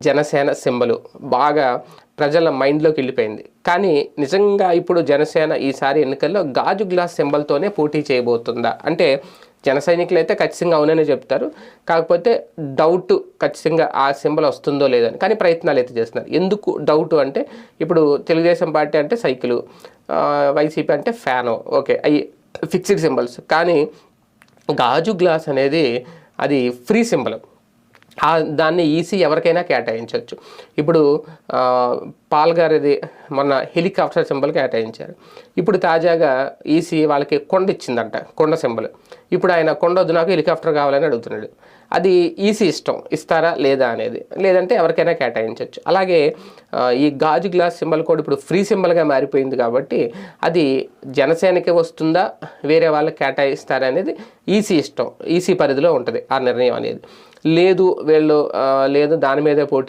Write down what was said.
Janasena symbol బాగా ప్రజల మైండ్లోకి వెళ్ళిపోయింది. కానీ నిజంగా ఇప్పుడు జనసేన ఈసారి ఎన్నికల్లో గాజు గ్లాస్ సింబల్తోనే పోటీ చేయబోతుందా అంటే జన సైనికులు అయితే ఖచ్చితంగా అవుననే చెప్తారు. కాకపోతే డౌట్ ఖచ్చితంగా ఆ సింబల్ వస్తుందో లేదని, కానీ ప్రయత్నాలు అయితే చేస్తున్నారు. ఎందుకు డౌట్ అంటే ఇప్పుడు తెలుగుదేశం పార్టీ అంటే సైకిలు, వైసీపీ అంటే ఫ్యాను, ఓకే అవి ఫిక్స్డ్ సింబల్స్. కానీ గాజు గ్లాస్ అనేది అది ఫ్రీ సింబల్. దాన్ని ఈసీ ఎవరికైనా కేటాయించవచ్చు. ఇప్పుడు పాల్ గారిది మొన్న హెలికాప్టర్ సింబల్ కేటాయించారు. ఇప్పుడు తాజాగా ఈసీ వాళ్ళకి కొండ ఇచ్చిందంట, కొండ సింబల్. ఇప్పుడు ఆయన కొండ వద్దు నాకు హెలికాప్టర్ కావాలని అడుగుతున్నాడు. అది ఈసీ ఇష్టం, ఇస్తారా లేదా అనేది, లేదంటే ఎవరికైనా కేటాయించవచ్చు. అలాగే ఈ గాజు గ్లాస్ సింబల్ కూడా ఇప్పుడు ఫ్రీ సింబల్గా మారిపోయింది కాబట్టి అది జనసేనకి వస్తుందా వేరే వాళ్ళకి కేటాయిస్తారా అనేది ఈసీ ఇష్టం, ఈసీ పరిధిలో ఉంటుంది ఆ నిర్ణయం అనేది. లేదు వీళ్ళు లేదు దాని మీదే పోటీ